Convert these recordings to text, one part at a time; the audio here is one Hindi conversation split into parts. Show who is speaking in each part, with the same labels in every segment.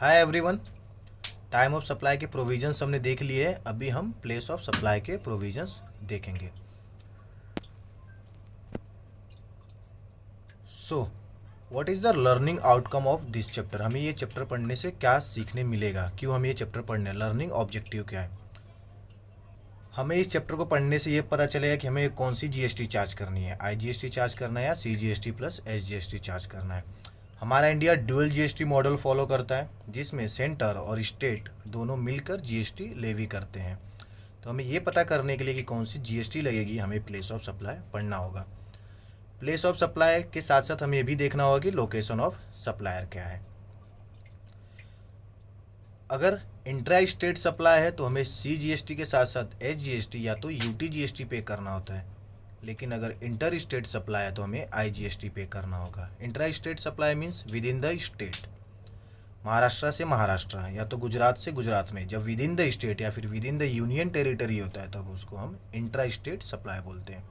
Speaker 1: Hi everyone. Time of supply के प्रोविजंस हमने देख लिए हैं। अभी हम प्लेस ऑफ सप्लाई के प्रोविजंस देखेंगे। So what is the learning outcome of this chapter. हमें ये चैप्टर पढ़ने से क्या सीखने मिलेगा, क्यों हम ये चैप्टर पढ़ने, लर्निंग ऑब्जेक्टिव क्या है। हमें इस चैप्टर को पढ़ने से ये पता चलेगा कि हमें कौन सी जीएसटी चार्ज करनी है, आईजीएसटी चार्ज करना है या सीजीएसटी प्लस एसजीएसटी चार्ज करना है। हमारा India dual GST model follow करता है, जिसमें सेंटर और स्टेट दोनों मिलकर जीएसटी लेवी करते हैं। तो हमें ये पता करने के लिए कि कौन सी जीएसटी लगेगी, हमें प्लेस ऑफ सप्लाई पढ़ना होगा। प्लेस ऑफ सप्लाई के साथ साथ हमें ये भी देखना होगा कि लोकेशन ऑफ सप्लायर क्या है। अगर इंट्रा स्टेट सप्लाई है तो हमें सीजीएसटी के साथ साथ एसजीएसटी या तो यूटीजीएसटी पे करना होता है, लेकिन अगर इंटर स्टेट सप्लाई है तो हमें आईजीएसटी पे करना होगा। Intra state supply means with in the state, Maharashtra से महाराष्ट्र या तो गुजरात से गुजरात में। जब विद इन द स्टेट या फिर with in the union territory होता है तब उसको हम इंट्रा स्टेट सप्लाई बोलते हैं।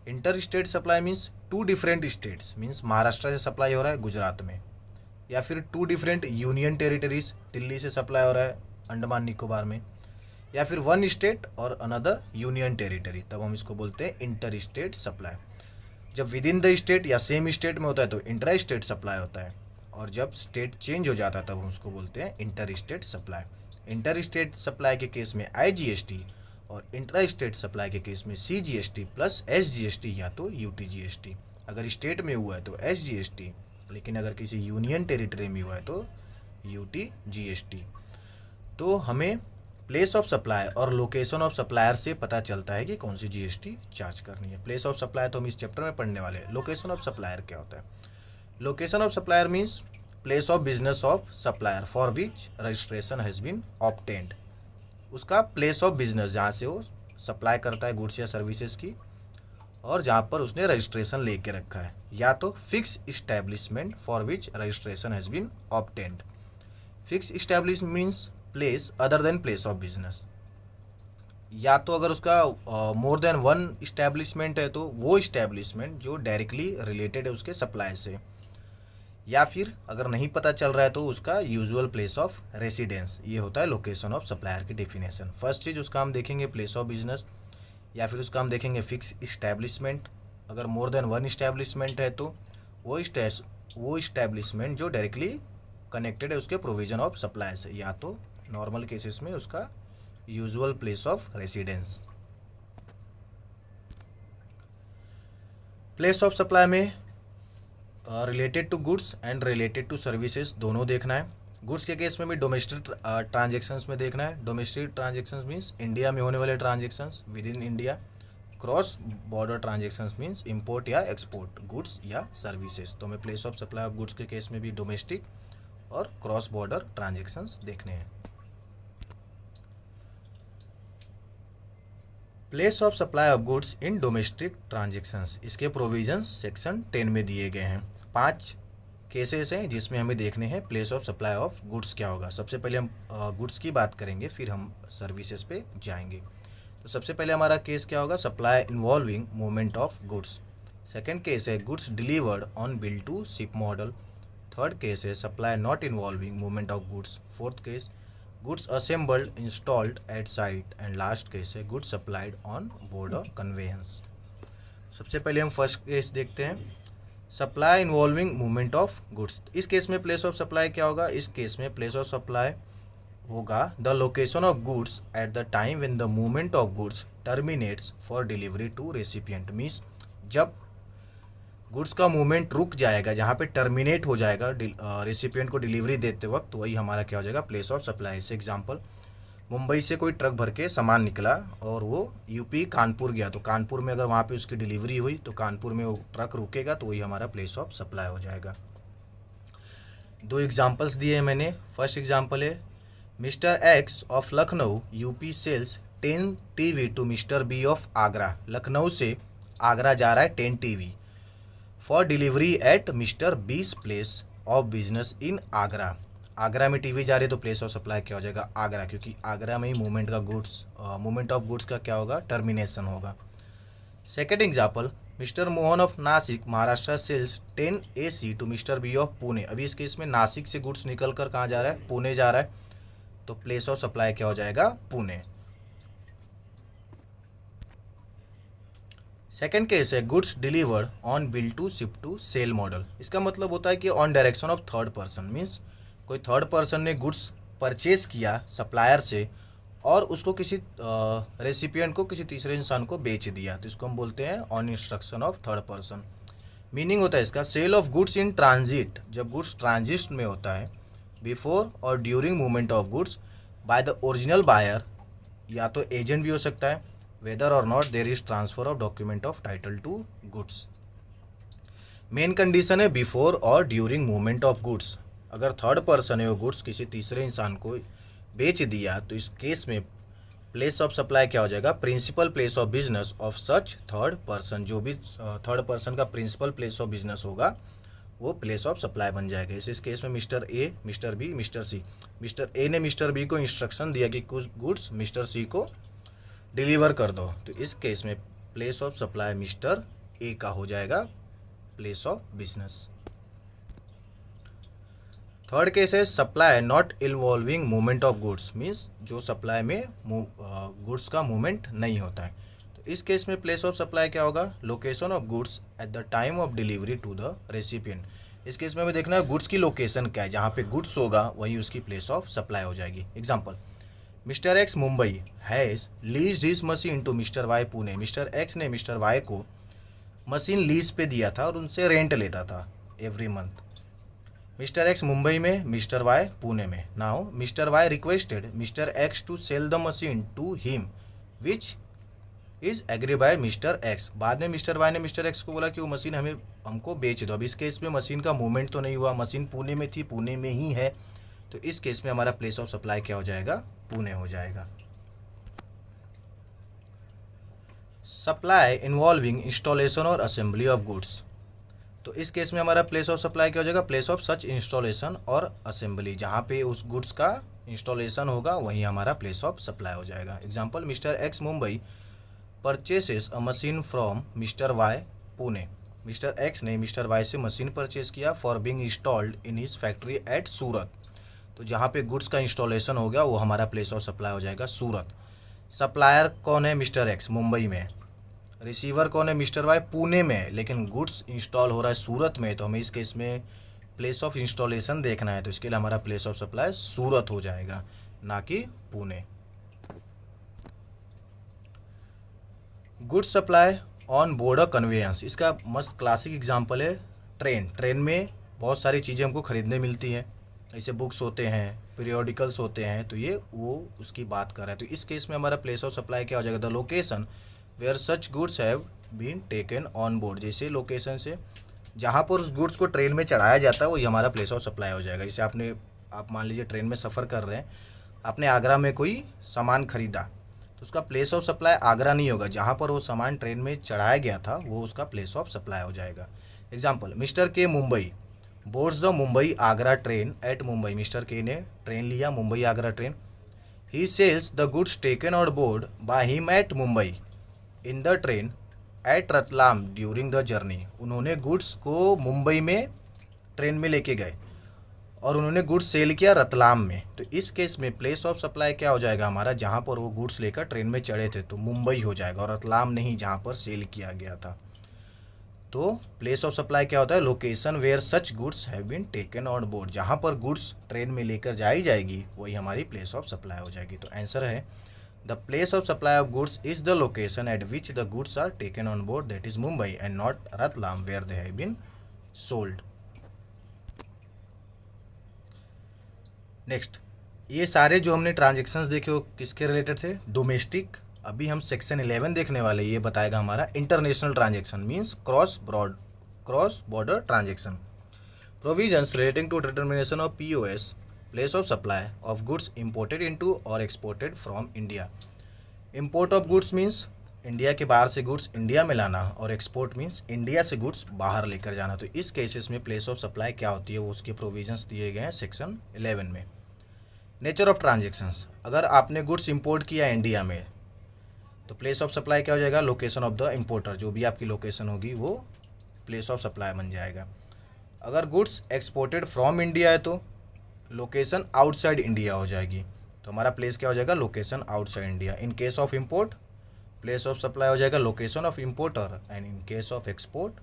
Speaker 1: Interstate supply means two different states, means Maharashtra से सप्लाई हो रहा है गुजरात में, या फिर two different union territories, Delhi से सप्लाई हो रहा है अंडमान निकोबार में, या फिर वन स्टेट और अनदर यूनियन टेरिटरी, तब हम इसको बोलते हैं इंटर स्टेट सप्लाई। जब विद इन द स्टेट या सेम स्टेट में होता है तो इंट्रा स्टेट सप्लाई होता है, और जब स्टेट चेंज हो जाता है तब हम उसको बोलते हैं interstate supply. Inter state supply के केस में आईजीएसटी और इंट्रा स्टेट सप्लाई के केस में सीजीएसटी प्लस एसजीएसटी या तो यूटीजीएसटी। अगर स्टेट में हुआ है तो एसजीएसटी, लेकिन अगर किसी यूनियन टेरिटरी में हुआ है तो यूटीजीएसटी। तो हमें प्लेस ऑफ सप्लाई और लोकेशन ऑफ सप्लायर से पता चलता है कि कौन सी जीएसटी चार्ज करनी है। प्लेस ऑफ सप्लाई तो हम इस चैप्टर में पढ़ने वाले हैं। लोकेशन ऑफ सप्लायर क्या होता है? Location of supplier means place of business of supplier for which registration has been obtained. उसका प्लेस ऑफ बिजनेस, जहाँ से वो सप्लाई करता है गुड्स या सर्विसेज की, और जहाँ पर उसने रजिस्ट्रेशन लेके रखा है, या तो fix establishment for which registration has been obtained. Fix establishment means place other than place of business. या तो अगर उसका मोर देन वन इस्टेब्लिशमेंट है तो वो इस्टेब्लिशमेंट जो डायरेक्टली रिलेटेड है उसके सप्लाई से, या फिर अगर नहीं पता चल रहा है तो उसका यूजुअल प्लेस ऑफ रेसिडेंस। ये होता है लोकेशन ऑफ सप्लायर की डेफिनेशन। फर्स्ट चीज़ उसका हम देखेंगे प्लेस ऑफ बिजनेस, या फिर उसका हम देखेंगे फिक्स इस्टेब्लिशमेंट। अगर मोर देन वन इस्टेब्लिशमेंट है तो वो इस्टेब्लिशमेंट जो डायरेक्टली कनेक्टेड है उसके प्रोविजन ऑफ सप्लाई से, या तो नॉर्मल केसेस में उसका usual place of residence. Place of supply में related to goods and related to services दोनों देखना है। गुड्स के केस में भी डोमेस्टिक ट्रांजेक्शन्स में देखना है। डोमेस्टिक ट्रांजेक्शन्स मीन्स इंडिया में होने वाले transactions with in India. Cross border transactions means import या एक्सपोर्ट गुड्स या सर्विसेज। तो हमें place of supply of goods के केस में भी डोमेस्टिक और क्रॉस बॉर्डर ट्रांजेक्शन्स देखने हैं। Place of supply of goods in domestic transactions, इसके प्रोविजंस सेक्शन 10 में दिए गए हैं। 5 केसेस हैं जिसमें हमें देखने हैं place of supply of goods क्या होगा। सबसे पहले हम गुड्स की बात करेंगे, फिर हम सर्विसेज पे जाएंगे। तो सबसे पहले हमारा केस क्या होगा? Supply involving movement of goods. Second case है goods delivered on bill to ship model. Third case है supply not involving movement of goods. Fourth case goods assembled installed at site. And last case है goods supplied on board of conveyance. सबसे पहले हम फर्स्ट केस देखते हैं, supply involving movement of goods. इस केस में प्लेस ऑफ सप्लाई क्या होगा? इस केस में प्लेस ऑफ सप्लाई होगा the location of goods at the time when the movement of goods terminates for delivery to recipient. Means जब गुड्स का मूवमेंट रुक जाएगा, जहाँ पे टर्मिनेट हो जाएगा रेसिपिएंट को डिलीवरी देते वक्त, वही हमारा क्या हो जाएगा? Place of supply. से एग्जांपल, मुंबई से कोई ट्रक भर के सामान निकला और वो यूपी कानपुर गया, तो कानपुर में अगर वहाँ पे उसकी डिलीवरी हुई तो कानपुर में वो ट्रक रुकेगा, तो वही हमारा प्लेस ऑफ सप्लाई हो जाएगा। 2 एग्जाम्पल्स दिए हैं मैंने। फर्स्ट एग्जाम्पल है mister X of Lucknow UP sells 10 TV to mister B of Agra. Lucknow से आगरा जा रहा है 10 TV for delivery at mister B's place of business in Agra. Agra में टीवी जा रही है तो प्लेस ऑफ सप्लाई क्या हो जाएगा? आगरा, क्योंकि आगरा में ही मूवमेंट ऑफ गुड्स का क्या होगा? टर्मिनेशन होगा। Second example, mister Mohan of Nashik Maharashtra sells 10 AC to mister B of Pune. अभी इस केस में नासिक से गुड्स निकल कर कहाँ जा रहा है, पुणे जा रहा है, तो प्लेस ऑफ सप्लाई क्या हो जाएगा, पुणे। सेकेंड केस है goods delivered on bill to ship to sell model. इसका मतलब होता है कि on direction of third person, means कोई थर्ड पर्सन ने गुड्स परचेज किया सप्लायर से और उसको किसी रेसिपिएंट को, किसी तीसरे इंसान को बेच दिया, तो इसको हम बोलते हैं on instruction of third person. Meaning होता है इसका sale of goods in transit, जब गुड्स ट्रांजिट में होता है, बिफोर और during movement of goods by the original buyer, या तो एजेंट भी हो सकता है, वेदर और not there is transfer of document of title to goods. Main condition है बिफोर और ड्यूरिंग मूवमेंट ऑफ गुड्स। अगर थर्ड पर्सन है वो गुड्स किसी तीसरे इंसान को बेच दिया तो इस केस में प्लेस ऑफ सप्लाई क्या हो जाएगा, principal place of business of such third person. जो भी थर्ड पर्सन का प्रिंसिपल प्लेस ऑफ बिजनेस होगा वो प्लेस ऑफ सप्लाई बन जाएगा। इस केस में mister A, mister B, mister C. Mister A ने मिस्टर बी को इंस्ट्रक्शन दिया कि कुछ गुड्स मिस्टर सी को डिलीवर कर दो, तो इस केस में place of supply mister A का हो जाएगा place of business. Third case है supply not involving movement of goods, means जो सप्लाई में गुड्स का मूवमेंट नहीं होता है, तो इस केस में प्लेस ऑफ सप्लाई क्या होगा, location of goods at the time of delivery to the recipient. इस केस में हमें देखना है गुड्स की लोकेशन क्या है, जहाँ पे गुड्स होगा वहीं उसकी प्लेस ऑफ सप्लाई हो जाएगी। Example, mister X Mumbai has leased his machine to mister Y Pune. Mister X ने मिस्टर वाई को मशीन लीज पे दिया था और उनसे रेंट लेता था every month. Mister X Mumbai में, मिस्टर वाई पुणे में। Now mister Y requested mister X to sell the machine to him which is agree by mister X. बाद में मिस्टर वाई ने मिस्टर एक्स को बोला कि वो मशीन हमको बेच दो। अब इस केस में मशीन का मूवमेंट तो नहीं हुआ, मशीन पुणे में थी, पुणे में ही है, तो इस केस में हमारा प्लेस ऑफ सप्लाई क्या हो जाएगा, पुणे हो जाएगा। सप्लाई इन्वॉल्विंग इंस्टॉलेशन और असेंबली ऑफ गुड्स, तो इस केस में हमारा प्लेस ऑफ सप्लाई क्या हो जाएगा, प्लेस ऑफ सच इंस्टॉलेशन और असेंबली। जहाँ पे उस गुड्स का इंस्टॉलेशन होगा वहीं हमारा प्लेस ऑफ सप्लाई हो जाएगा। Example, mister X Mumbai purchases a machine from mister Y Pune. Mister X ने मिस्टर वाई से मशीन परचेज किया for being installed in his factory at Surat, तो जहाँ पे गुड्स का इंस्टॉलेशन हो गया वो हमारा प्लेस ऑफ सप्लाई हो जाएगा सूरत। सप्लायर कौन है, मिस्टर एक्स मुंबई में, रिसीवर कौन है, मिस्टर वाई पुणे में, लेकिन गुड्स इंस्टॉल हो रहा है सूरत में, तो हमें इस केस में प्लेस ऑफ इंस्टॉलेशन देखना है, तो इसके लिए हमारा प्लेस ऑफ सप्लाई सूरत हो जाएगा, ना कि Pune. Goods supply on board conveyance, इसका मस्त क्लासिक एग्जांपल है ट्रेन। ट्रेन में बहुत सारी चीज़ें हमको खरीदने मिलती हैं, ऐसे बुक्स होते हैं, पीरियोडिकल्स होते हैं, तो ये वो उसकी बात कर रहा है। तो इस केस में हमारा प्लेस ऑफ सप्लाई क्या हो जाएगा, the location where such goods have been taken on board. जैसे लोकेशन से जहाँ पर उस गुड्स को ट्रेन में चढ़ाया जाता है वही हमारा प्लेस ऑफ सप्लाई हो जाएगा। जैसे आप मान लीजिए ट्रेन में सफ़र कर रहे हैं, आपने आगरा में कोई सामान खरीदा, तो उसका प्लेस ऑफ सप्लाई आगरा नहीं होगा, जहाँ पर वो सामान ट्रेन में चढ़ाया गया था वो उसका प्लेस ऑफ सप्लाई हो जाएगा। Example, mister K Mumbai boards the Mumbai Agra train at Mumbai. Mister K ने ट्रेन लिया, Mumbai Agra train. He sells the goods taken on board by him at Mumbai in the train at Ratlam during the journey. उन्होंने गुड्स को मुंबई में ट्रेन में लेके गए और उन्होंने गुड्स सेल किया रतलाम में, तो इस केस में प्लेस ऑफ सप्लाई क्या हो जाएगा हमारा, जहाँ पर वो गुड्स लेकर ट्रेन में चढ़े थे तो मुंबई हो जाएगा और रतलाम नहीं जहाँ पर सेल किया गया था। तो प्लेस ऑफ सप्लाई क्या होता है, location where such goods have been taken on board. जहाँ पर गुड्स ट्रेन में लेकर जाई जाएगी वही हमारी प्लेस ऑफ सप्लाई हो जाएगी। तो आंसर है the place of supply of goods is the location at which the goods are taken on board, that is Mumbai and not Ratlam where they have been sold. Next, ये सारे जो हमने ट्रांजेक्शन्स देखे वो किसके रिलेटेड थे, डोमेस्टिक। अभी हम सेक्शन 11 देखने वाले, ये बताएगा हमारा international transaction means cross border transaction. Provisions relating to determination of POS place of supply of goods imported into और exported from India. Import of goods means India के बाहर से गुड्स इंडिया में लाना और एक्सपोर्ट मींस इंडिया से गुड्स बाहर लेकर जाना। तो इस केसेस में प्लेस ऑफ सप्लाई क्या होती है वो उसके प्रोविजंस दिए गए हैं सेक्शन 11 में। नेचर ऑफ ट्रांजेक्शन्स, अगर आपने गुड्स इंपोर्ट किया इंडिया में तो प्लेस ऑफ सप्लाई क्या हो जाएगा, लोकेशन ऑफ द इम्पोर्टर, जो भी आपकी लोकेशन होगी वो प्लेस ऑफ सप्लाई बन जाएगा। अगर गुड्स एक्सपोर्टेड फ्रॉम इंडिया है तो लोकेशन आउटसाइड इंडिया हो जाएगी, तो हमारा प्लेस क्या हो जाएगा, location outside India. In case of import place of supply हो जाएगा location of importer, and in case of export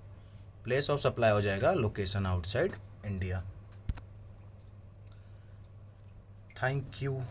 Speaker 1: place of supply हो जाएगा location outside India. Thank you.